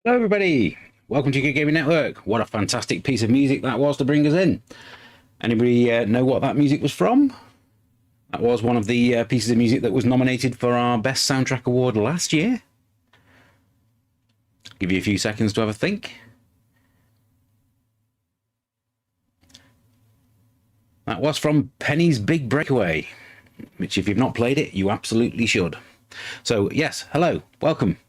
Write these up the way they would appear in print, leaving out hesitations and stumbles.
Hello everybody, welcome to UKGN Network. What a fantastic piece of music that was to bring us in. Anybody know what that music was from? That was one of the pieces of music that was nominated for our Best Soundtrack Award last year. Give you a few seconds to have a think. That was from Penny's Big Breakaway, which if you've not played it, you absolutely should. So yes, hello, welcome.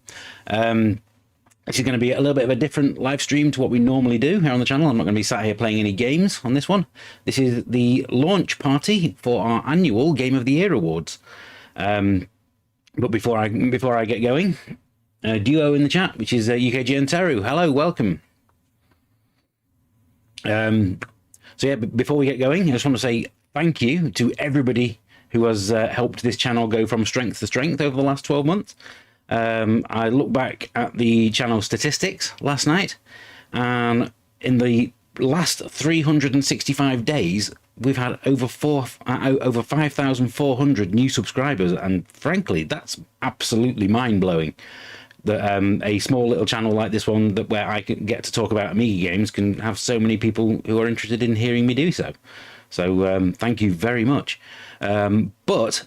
This is going to be a little bit of a different live stream to what we normally do here on the channel. I'm not going to be sat here playing any games on this one. This is the launch party for our annual Game of the Year awards. But before I get going, duo in the chat, which is UKGN Teru. Hello, welcome. So yeah, before we get going, I just want to say thank you to everybody who has helped this channel go from strength to strength over the last 12 months. I looked back at the channel statistics last night, and in the last 365 days, we've had over 5,400 new subscribers, and frankly, that's absolutely mind-blowing. That a small little channel like this one, where I can get to talk about Amiga games, can have so many people who are interested in hearing me do so. So thank you very much. But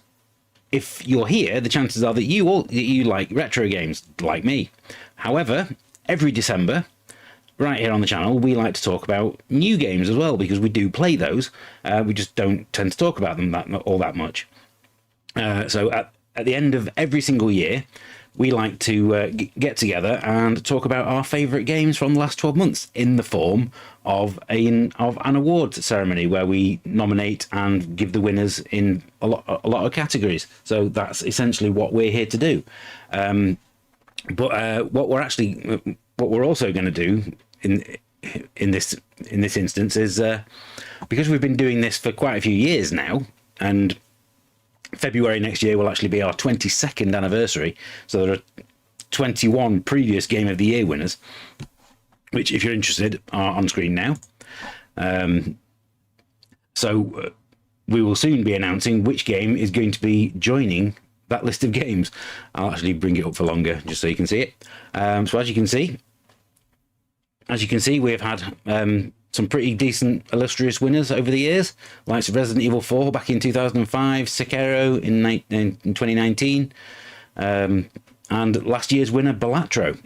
if you're here, the chances are that you like retro games like me. However, every December, right here on the channel, we like to talk about new games as well, because we do play those. We just don't tend to talk about them all that much. So at the end of every single year, we like to get together and talk about our favourite games from the last 12 months in the form of an awards ceremony where we nominate and give the winners in a lot of categories. So that's essentially what we're here to do. But what we're also going to do in this instance is because we've been doing this for quite a few years now, and February next year will actually be our 22nd anniversary. So there are 21 previous Game of the Year winners, which, if you're interested, are on screen now. So we will soon be announcing which game is going to be joining that list of games. I'll actually bring it up for longer just so you can see it. So as you can see, we have had some pretty decent illustrious winners over the years, like Resident Evil 4 back in 2005, Sekiro in 2019, and last year's winner, Balatro.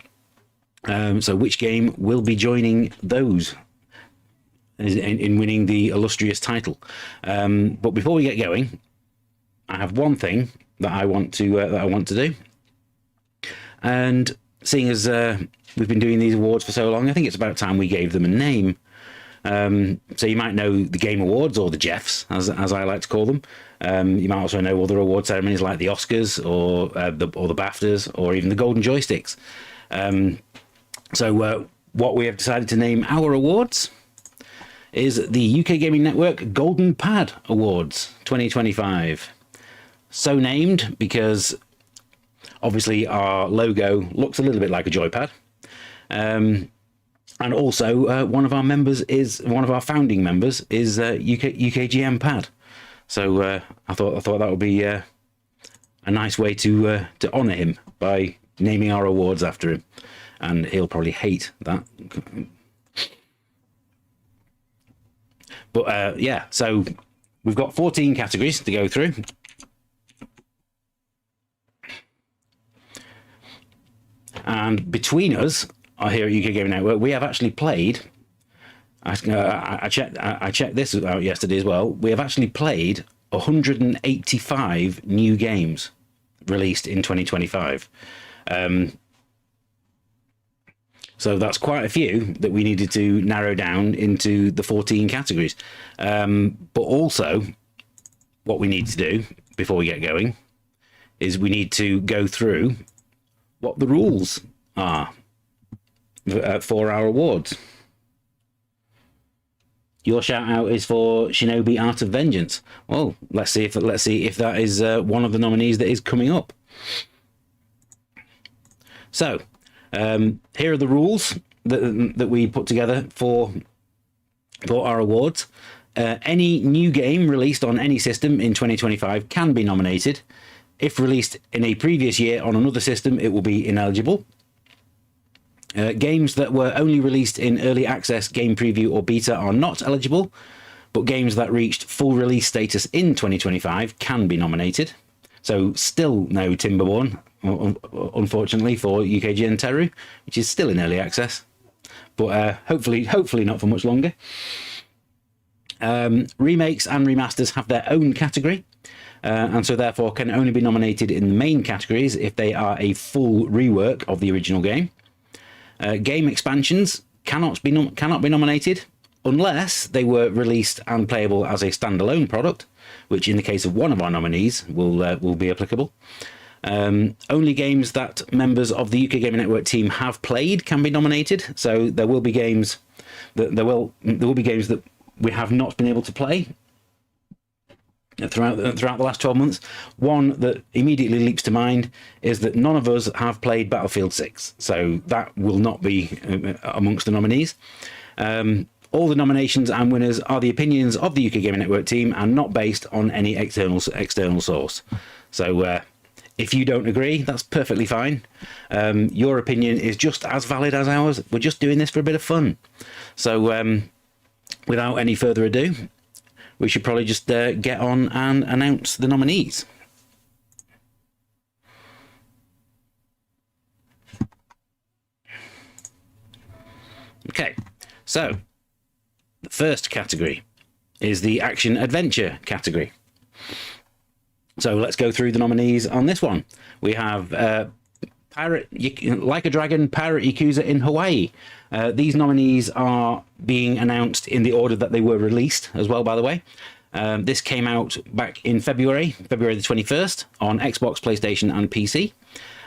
So which game will be joining those in winning the illustrious title? But before we get going, I have one thing that I want to do, and seeing as we've been doing these awards for so long, I think it's about time we gave them a name. So you might know the Game Awards, or the Jeffs, as I like to call them. You might also know other award ceremonies like the Oscars or the BAFTAs, or even the Golden Joysticks. So what we have decided to name our awards is the UK Gaming Network Golden Pad Awards 2025. So named because obviously our logo looks a little bit like a joypad. And also, one of our founding members is UKGN Pad. So I thought that would be a nice way to honour him by naming our awards after him, and he'll probably hate that. But yeah, so we've got 14 categories to go through. And between us, here at UK Gaming Network, we have actually played. I checked this out yesterday as well. We have actually played 185 new games released in 2025. So that's quite a few that we needed to narrow down into the 14 categories. But also, what we need to do before we get going is we need to go through what the rules are for our awards. Your shout out is for Shinobi Art of Vengeance. Well, let's see if that is one of the nominees that is coming up. So here are the rules that we put together for our awards. Any new game released on any system in 2025 can be nominated. If released in a previous year on another system, it will be ineligible. Games that were only released in early access, game preview or beta are not eligible, but games that reached full release status in 2025 can be nominated. So still no Timberborn, unfortunately, for UKGN Teru, which is still in early access, but hopefully not for much longer. Remakes and remasters have their own category, and so therefore can only be nominated in the main categories if they are a full rework of the original game. Game expansions cannot be nominated unless they were released and playable as a standalone product, which in the case of one of our nominees will be applicable. Only games that members of the UK Gaming Network team have played can be nominated. So there will be games that there will be games that we have not been able to play throughout the last 12 months. One that immediately leaps to mind is that none of us have played Battlefield 6, so that will not be amongst the nominees. All the nominations and winners are the opinions of the UK Gaming Network team and not based on any external source. So if you don't agree, that's perfectly fine. Your opinion is just as valid as ours. We're just doing this for a bit of fun. So without any further ado, we should probably just get on and announce the nominees. Okay, so the first category is the action adventure category. So let's go through the nominees on this one. We have Like a Dragon, Pirate Yakuza in Hawaii. These nominees are being announced in the order that they were released as well, by the way. This came out back in February the 21st on Xbox, PlayStation and PC.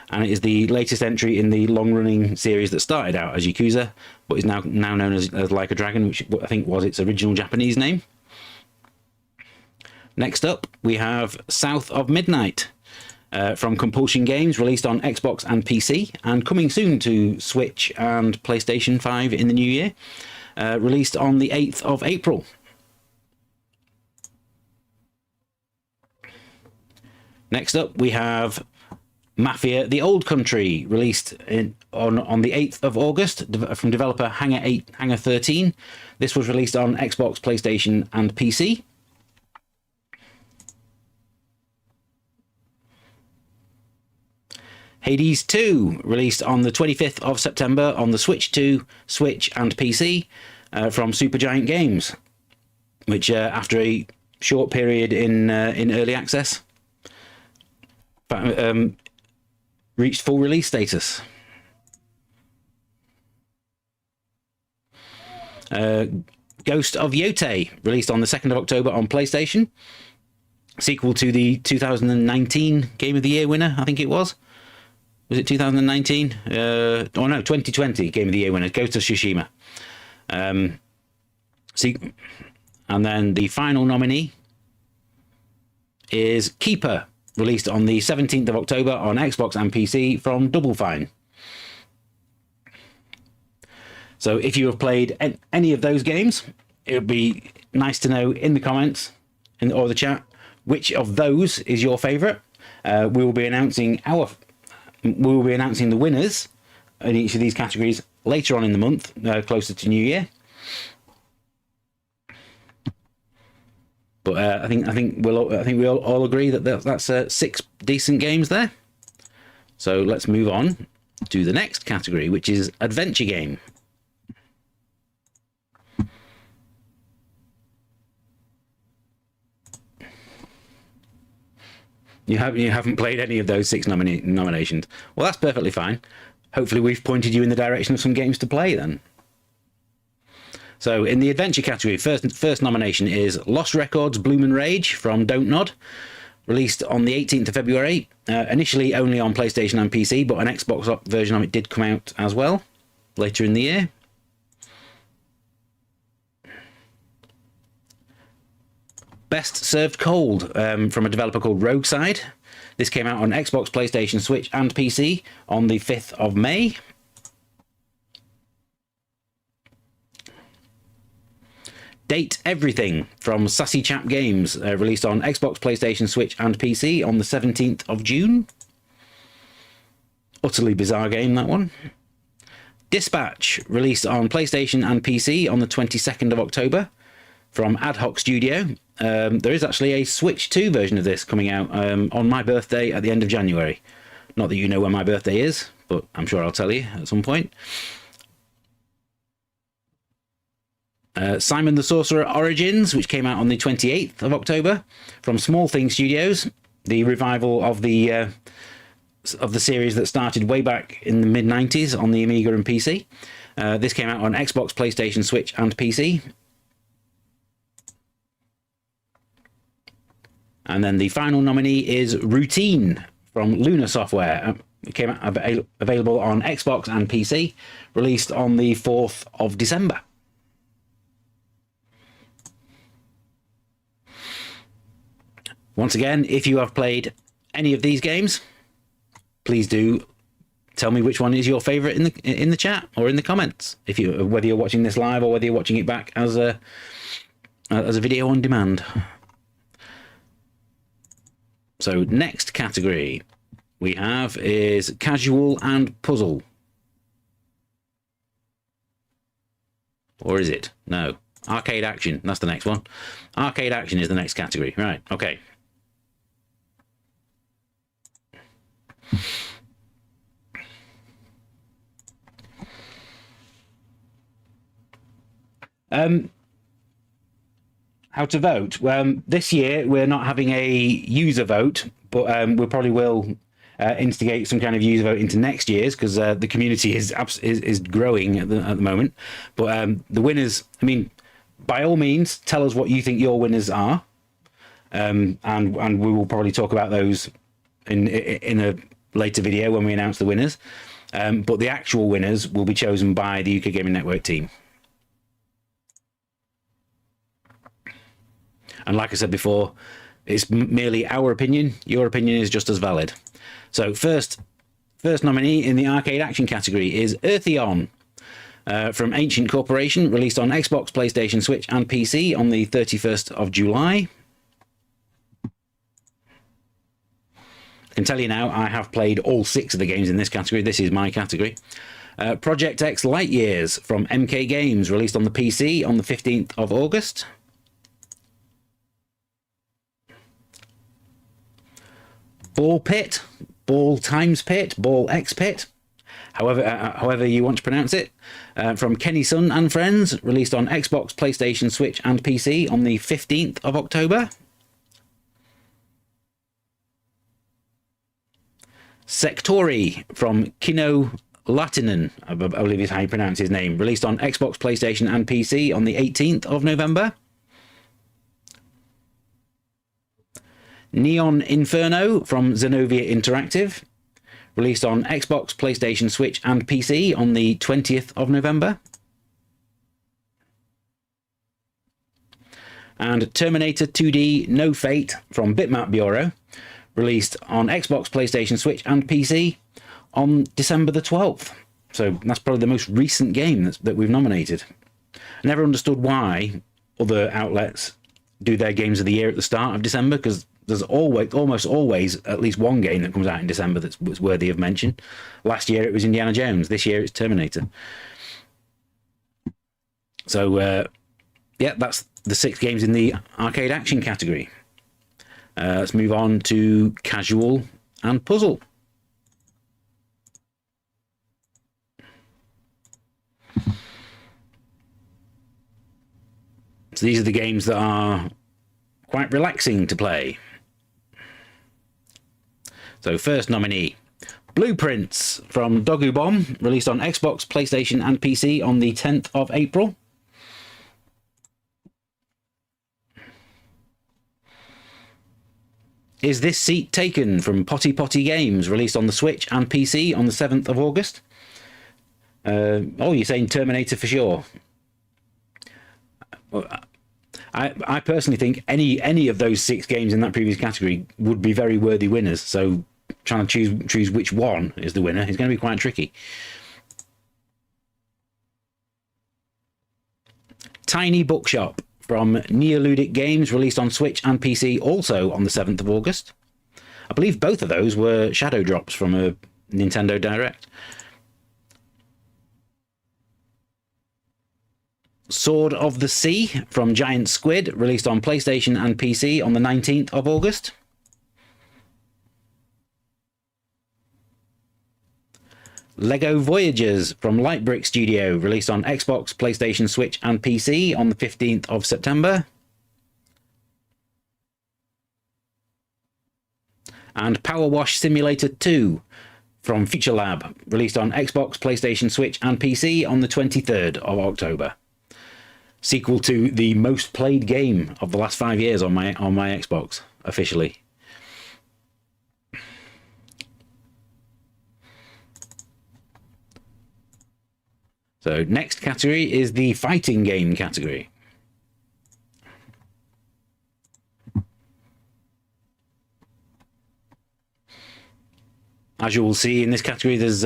And it is the latest entry in the long-running series that started out as Yakuza, but is now known as Like a Dragon, which I think was its original Japanese name. Next up, we have South of Midnight from Compulsion Games, released on Xbox and PC, and coming soon to Switch and PlayStation 5 in the new year, released on the 8th of April. Next up, we have Mafia: The Old Country, released on the 8th of August from developer Hangar 13. This was released on Xbox, PlayStation and PC. Hades 2, released on the 25th of September on the Switch 2, Switch and PC from Supergiant Games, which after a short period in early access reached full release status. Ghost of Yote, released on the 2nd of October on PlayStation. Sequel to the 2019 Game of the Year winner, I think it was. Was it 2019? Oh no, 2020 Game of the Year winner, Ghost of Tsushima. And then the final nominee is Keeper, released on the 17th of October on Xbox and PC from Double Fine. So if you have played any of those games, it would be nice to know in the comments or the chat which of those is your favourite. We will be announcing the winners in each of these categories later on in the month, closer to New Year. But I think we all agree that that's 6 decent games there. So let's move on to the next category, which is adventure game. You haven't played any of those 6 nominations. Well, that's perfectly fine. Hopefully we've pointed you in the direction of some games to play then. So in the adventure category, first nomination is Lost Records Bloom & Rage from Don't Nod, released on the 18th of February, initially only on PlayStation and PC, but an Xbox version of it did come out as well later in the year. Best Served Cold from a developer called Rogueside. This came out on Xbox, PlayStation, Switch and PC on the 5th of May. Date Everything from Sassy Chap Games, released on Xbox, PlayStation, Switch and PC on the 17th of June. Utterly bizarre game, that one. Dispatch, released on PlayStation and PC on the 22nd of October from Ad Hoc Studio. There is actually a Switch 2 version of this coming out on my birthday at the end of January. Not that you know when my birthday is, but I'm sure I'll tell you at some point. Simon the Sorcerer Origins, which came out on the 28th of October from Small Thing Studios, the revival of the series that started way back in the mid-90s on the Amiga and PC. This came out on Xbox, PlayStation, Switch and PC. And then the final nominee is Routine from Luna Software. It came out available on Xbox and PC, released on the 4th of December. Once again, if you have played any of these games, please do tell me which one is your favourite in the chat or in the comments. Whether you're watching this live or whether you're watching it back as a video on demand. So next category we have is casual and puzzle. Or is it? No. Arcade action. That's the next one. Arcade action is the next category. Right. Okay. How to vote? This year we're not having a user vote, but we probably will instigate some kind of user vote into next year's, because the community is growing at the moment. But the winners, I mean, by all means, tell us what you think your winners are, and we will probably talk about those in a later video when we announce the winners. But the actual winners will be chosen by the UK Gaming Network team. And like I said before, it's merely our opinion. Your opinion is just as valid. So first nominee in the arcade action category is Eartheon from Ancient Corporation, released on Xbox, PlayStation, Switch and PC on the 31st of July. I can tell you now, I have played all 6 of the games in this category. This is my category. Project X Light Years from MK Games, released on the PC on the 15th of August. Ball Pit, Ball Times Pit, Ball X Pit, however you want to pronounce it, from Kenny Sun and Friends, released on Xbox, PlayStation, Switch and PC on the 15th of October. Sectori from Kino Latinen, I believe is how you pronounce his name, released on Xbox, PlayStation and PC on the 18th of November. Neon Inferno from Zenovia Interactive, released on Xbox, PlayStation, Switch and PC on the 20th of November. And Terminator 2D No Fate from Bitmap Bureau, released on Xbox, PlayStation, Switch and PC on December the 12th. So that's probably the most recent game that we've nominated. I never understood why other outlets do their games of the year at the start of December, because there's almost always at least one game that comes out in December that's worthy of mention. Last year it was Indiana Jones. This year it's Terminator. So, yeah, that's the 6 games in the arcade action category. Let's move on to casual and puzzle. So these are the games that are quite relaxing to play. So first nominee, Blueprints from Dogu Bomb, released on Xbox, PlayStation and PC on the 10th of April. Is This Seat Taken from Potty Potty Games, released on the Switch and PC on the 7th of August. Oh, you're saying Terminator for sure. I personally think any of those 6 games in that previous category would be very worthy winners. So trying to choose which one is the winner is going to be quite tricky. Tiny Bookshop from Neoludic Games, released on Switch and PC also on the 7th of August. I believe both of those were shadow drops from a Nintendo Direct. Sword of the Sea from Giant Squid, released on PlayStation and PC on the 19th of August. Lego Voyagers from Lightbrick Studio, released on Xbox, PlayStation, Switch and PC on the 15th of September. And Power Wash Simulator 2 from Future Lab, released on Xbox, PlayStation, Switch and PC on the 23rd of October. Sequel to the most played game of the last 5 years on my Xbox, officially. So next category is the fighting game category. As you will see in this category, there's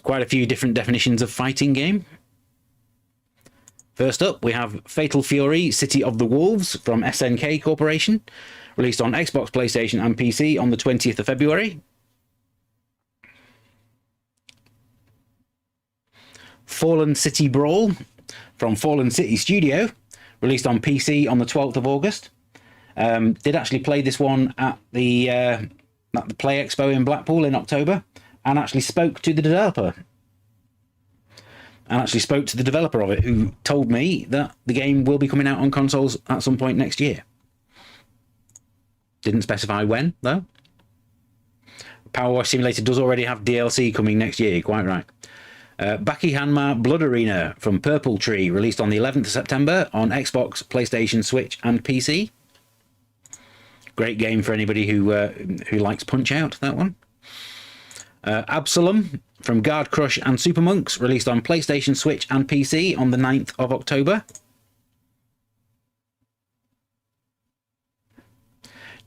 quite a few different definitions of fighting game. First up, we have Fatal Fury City of the Wolves from SNK Corporation, released on Xbox, PlayStation and PC on the 20th of February. Fallen City Brawl from Fallen City Studio, released on PC on the 12th of August. Did actually play this one at the Play Expo in Blackpool in October, and actually spoke to the developer. Of it, who told me that the game will be coming out on consoles at some point next year. Didn't specify when, though. Power Wash Simulator does already have DLC coming next year, quite right. Baki Hanma Blood Arena from Purple Tree, released on the 11th of September on Xbox, PlayStation, Switch and PC. Great game for anybody who likes Punch-Out, that one. Absalom from Guard Crush and Super Monks, released on PlayStation, Switch and PC on the 9th of October.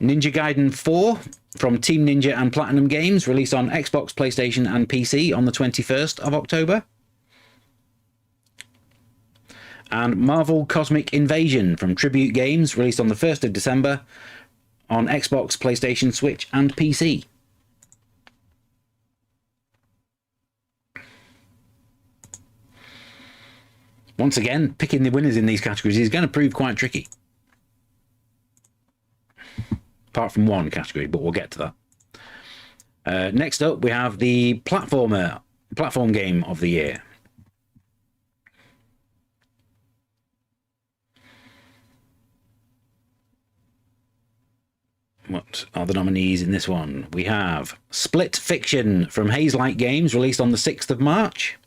Ninja Gaiden 4 from Team Ninja and Platinum Games, released on Xbox, PlayStation and PC on the 21st of October. And Marvel Cosmic Invasion from Tribute Games, released on the 1st of December on Xbox, PlayStation, Switch and PC. Once again, picking the winners in these categories is going to prove quite tricky. Apart from one category, but we'll get to that. Next up, we have the platform game of the year. What are the nominees in this one? We have Split Fiction from Hazelight Games, released on the 6th of March.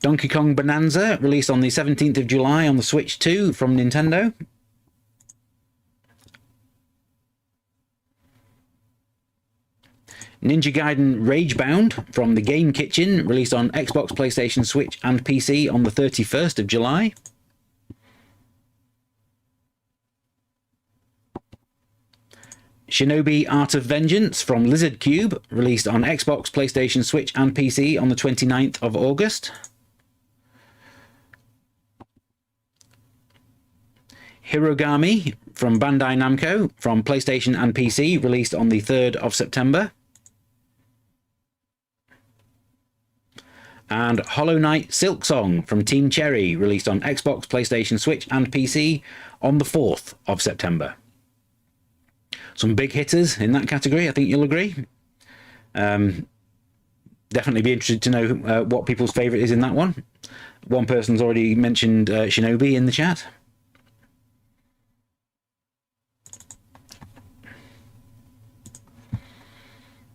Donkey Kong Bonanza, released on the 17th of July on the Switch 2 from Nintendo. Ninja Gaiden Ragebound from the Game Kitchen, released on Xbox, PlayStation, Switch and PC on the 31st of July. Shinobi Art of Vengeance from Lizard Cube, released on Xbox, PlayStation, Switch and PC on the 29th of August. Hirogami from Bandai Namco from PlayStation and PC, released on the 3rd of September. And Hollow Knight Silksong from Team Cherry, released on Xbox, PlayStation, Switch and PC on the 4th of September. Some big hitters in that category, I think you'll agree. Definitely be interested to know what people's favourite is in that one. One person's already mentioned Shinobi in the chat.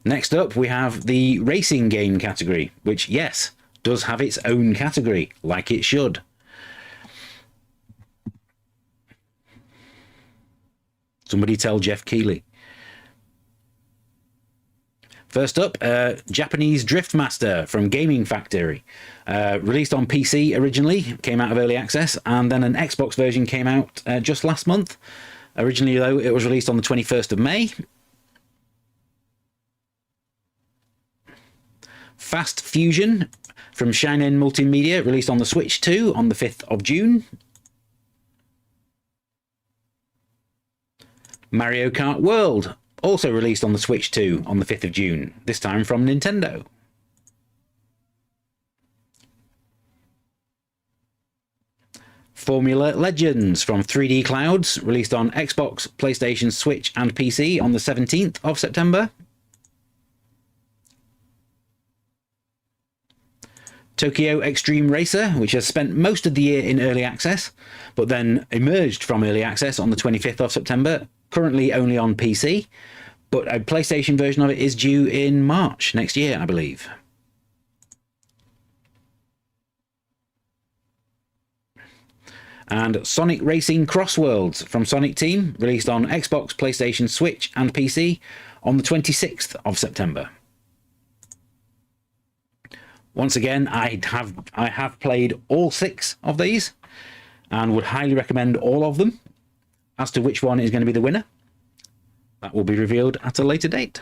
Next up, we have the racing game category, which, yes, does have its own category, like it should. Somebody tell Jeff Keighley. First up, Japanese Driftmaster from Gaming Factory. Released on PC originally, came out of early access, and then an Xbox version came out just last month. Originally, though, it was released on the 21st of May. Fast Fusion from Shinen Multimedia, released on the Switch 2 on the 5th of June. Mario Kart World, also released on the Switch 2 on the 5th of June, this time from Nintendo. Formula Legends from 3D Clouds, released on Xbox, PlayStation, Switch and PC on the 17th of September. Tokyo Extreme Racer, which has spent most of the year in early access, but then emerged from early access on the 25th of September, currently only on PC, but a PlayStation version of it is due in March next year, I believe. And Sonic Racing Cross Worlds from Sonic Team, released on Xbox, PlayStation, Switch and PC on the 26th of September. Once again, I have played all 6 of these and would highly recommend all of them. As to which one is going to be the winner, that will be revealed at a later date.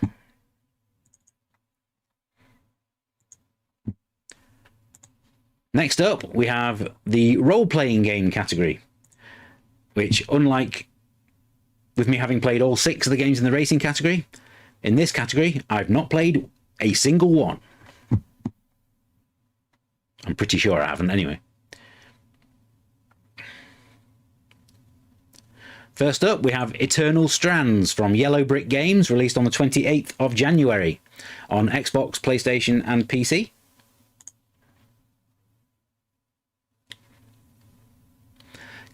Next up, we have the role-playing game category, which, unlike with me having played all 6 of the games in the racing category, in this category, I've not played a single one. I'm pretty sure I haven't, anyway. First up, we have Eternal Strands from Yellow Brick Games, released on the 28th of January on Xbox, PlayStation and PC.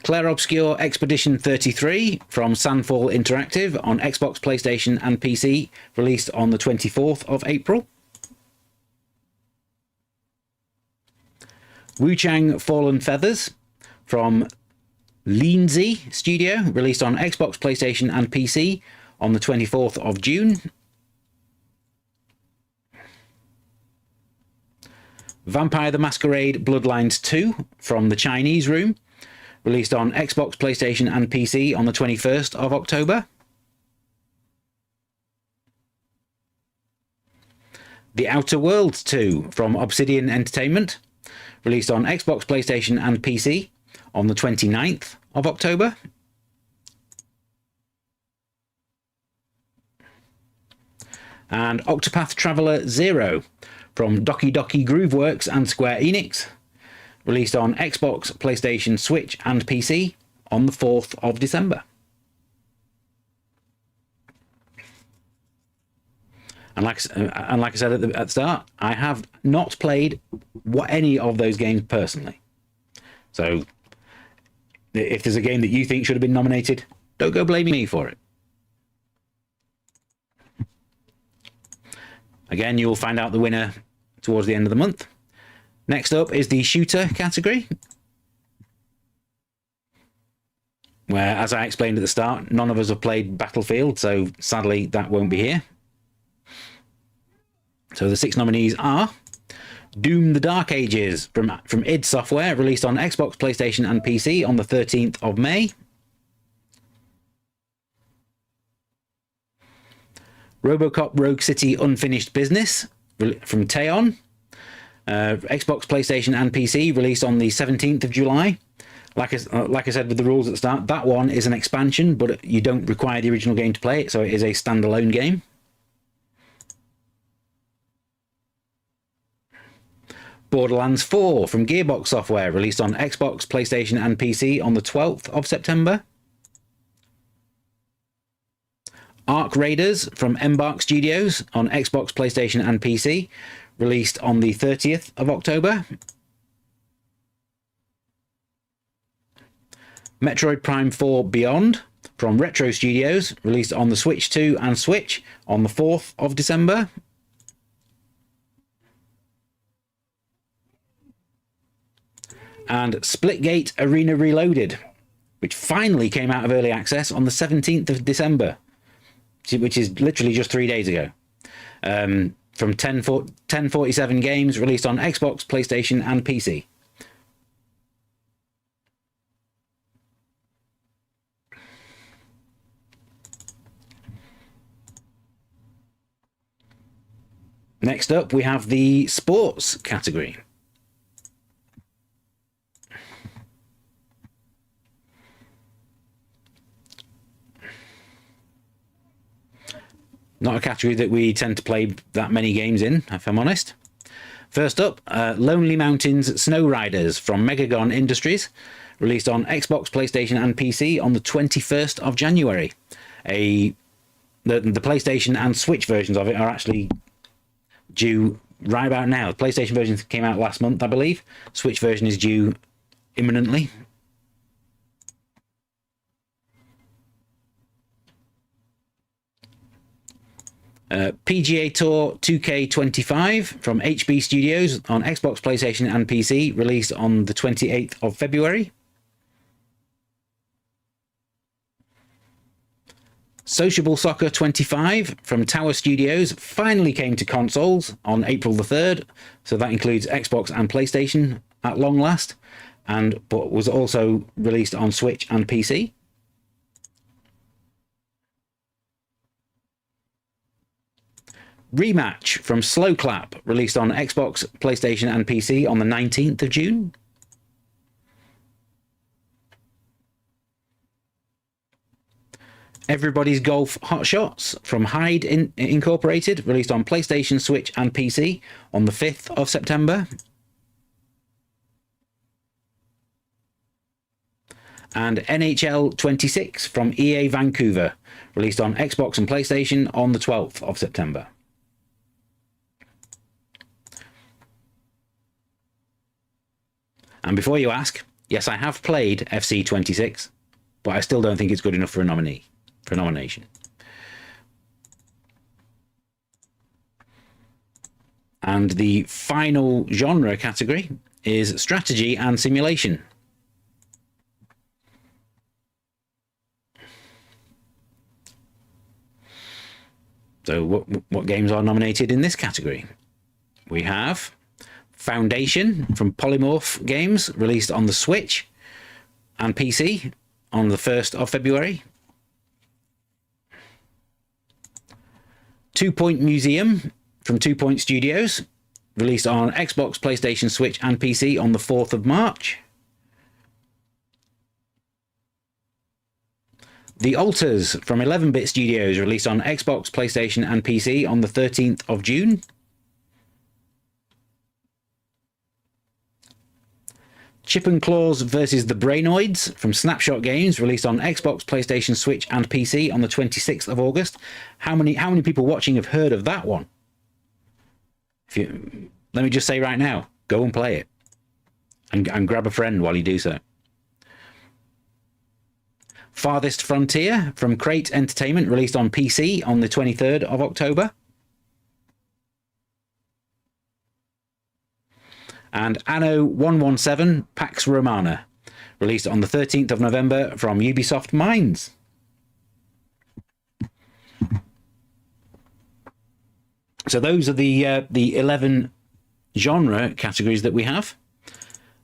Clair Obscur Expedition 33 from Sandfall Interactive on Xbox, PlayStation and PC, released on the 24th of April. Wuchang Fallen Feathers from Lindsay Studio, released on Xbox, PlayStation and PC on the 24th of June. Vampire the Masquerade Bloodlines 2 from the Chinese Room, released on Xbox, PlayStation and PC on the 21st of October. The Outer Worlds 2 from Obsidian Entertainment, released on Xbox, PlayStation and PC on the 29th of October. And Octopath Traveler 0 from Doki Doki Grooveworks and Square Enix, released on Xbox, PlayStation, Switch and PC on the 4th of December. And like I said at the start, I have not played any of those games personally. So if there's a game that you think should have been nominated, don't go blaming me for it. Again, you'll find out the winner towards the end of the month. Next up is the shooter category, where, as I explained at the start, none of us have played Battlefield, so sadly that won't be here. So the 6 nominees are Doom the Dark Ages from id Software, released on Xbox, PlayStation and PC on the 13th of May. RoboCop Rogue City Unfinished Business from Teon, Xbox, PlayStation and PC, released on the 17th of July. Like I said with the rules at the start, that one is an expansion, but you don't require the original game to play it, so it is a standalone game. Borderlands 4 from Gearbox Software, released on Xbox, PlayStation and PC on the 12th of September. Arc Raiders from Embark Studios on Xbox, PlayStation and PC, released on the 30th of October. Metroid Prime 4 Beyond from Retro Studios, released on the Switch 2 and Switch on the 4th of December. And Splitgate Arena Reloaded, which finally came out of early access on the 17th of December, which is literally just 3 days ago. From 1047 Games, released on Xbox, PlayStation and PC. Next up, we have the sports category. Not a category that we tend to play that many games in, if I'm honest. First up, Lonely Mountains Snow Riders from Megagon Industries, released on Xbox, PlayStation and PC on the 21st of January. The PlayStation and Switch versions of it are actually due right about now. The PlayStation version came out last month, I believe. Switch version is due imminently. PGA Tour 2K25 from HB Studios on Xbox, PlayStation and PC, released on the 28th of February. Sociable Soccer 25 from Tower Studios finally came to consoles on April the 3rd, so that includes Xbox and PlayStation at long last, but was also released on Switch and PC. Rematch from Slow Clap, released on Xbox, PlayStation and PC on the 19th of June. Everybody's Golf Hot Shots from Hyde Incorporated, released on PlayStation, Switch and PC on the 5th of September. And NHL 26 from EA Vancouver, released on Xbox and PlayStation on the 12th of September. And before you ask, yes, I have played FC 26, but I still don't think it's good enough for a nomination. And the final genre category is strategy and simulation. So what games are nominated in this category? We have Foundation from Polymorph Games, released on the Switch and PC on the 1st of February. 2 Point Museum from 2 Point Studios, released on Xbox, PlayStation, Switch and PC on the 4th of March. The Alters from 11-Bit Studios, released on Xbox, PlayStation and PC on the 13th of June. Chip and Claws versus the Brainoids from Snapshot Games, released on Xbox, PlayStation, Switch and PC on the 26th of August. How many people watching have heard of that one? Let me just say right now, go and play it. And grab a friend while you do so. Farthest Frontier from Crate Entertainment, released on PC on the 23rd of October. And Anno 117 Pax Romana, released on the 13th of November from Ubisoft Minds. So those are the 11 genre categories that we have.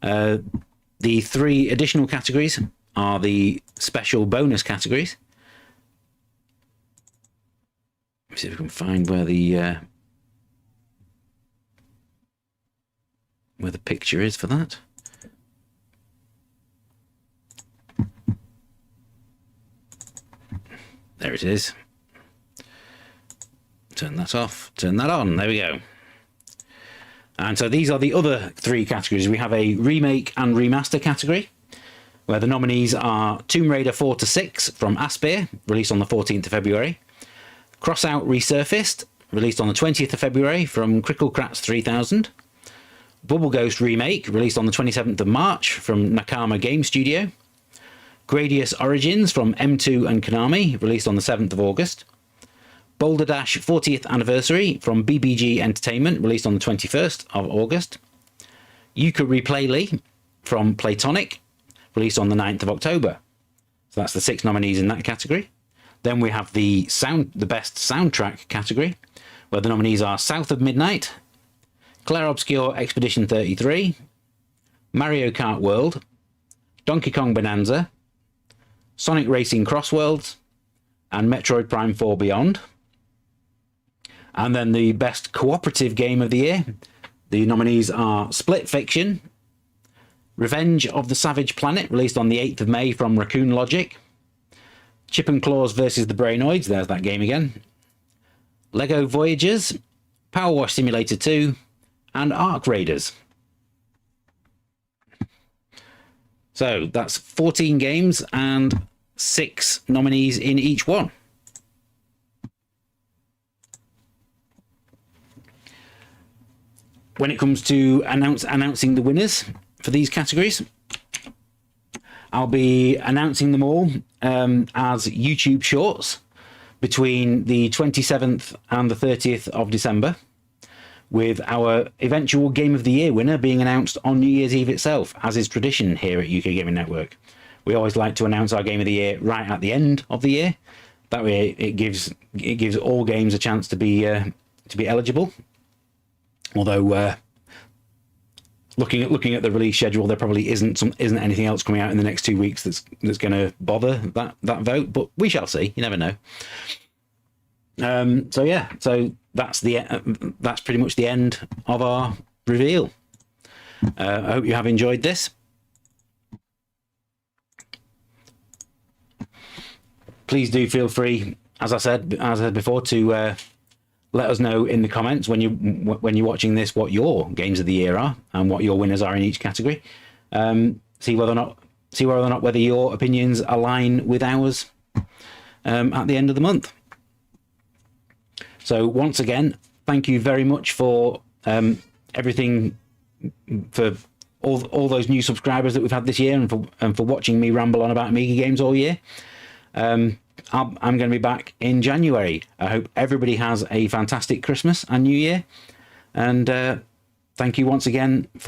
The 3 additional categories are the special bonus categories. Let's see if we can find where the picture is for that. There it is. Turn that off, turn that on. There we go. And so these are the other 3 categories. We have a remake and remaster category, where the nominees are Tomb Raider 4 to 6 from Aspyr, released on the 14th of February. Crossout Resurfaced, released on the 20th of February from Crickle Kratz 3000. Bubble Ghost Remake, released on the 27th of March from Nakama Game Studio. Gradius Origins from M2 and Konami, released on the 7th of August. Boulder Dash 40th Anniversary from BBG Entertainment, released on the 21st of August. Yuka Replayly from Playtonic, released on the 9th of October. So that's the 6 nominees in that category. Then we have the best soundtrack category, where the nominees are South of Midnight, Clair Obscur Expedition 33, Mario Kart World, Donkey Kong Bonanza, Sonic Racing Cross Worlds, and Metroid Prime 4 Beyond. And then the best cooperative game of the year, the nominees are Split Fiction, Revenge of the Savage Planet, released on the 8th of May from Raccoon Logic, Chip and Claws versus the Brainoids, there's that game again, Lego Voyagers, Power Wash Simulator 2, and Arc Raiders. So that's 14 games and 6 nominees in each one. When it comes to announcing the winners for these categories, I'll be announcing them all as YouTube shorts between the 27th and the 30th of December, with our eventual Game of the Year winner being announced on New Year's Eve itself, as is tradition here at UK Gaming Network. We always like to announce our Game of the Year right at the end of the year. That way it gives all games a chance to be eligible. Although looking at the release schedule, there probably isn't anything else coming out in the next 2 weeks that's going to bother that vote, but we shall see. You never know. So yeah, so that's pretty much the end of our reveal. I hope you have enjoyed this. Please do feel free, as I said before, to let us know in the comments when you're watching this what your games of the year are and what your winners are in each category. See whether or not whether your opinions align with ours at the end of the month. So once again, thank you very much for everything, for all those new subscribers that we've had this year, and for watching me ramble on about Amiga games all year. I'm going to be back in January. I hope everybody has a fantastic Christmas and New Year, and thank you once again for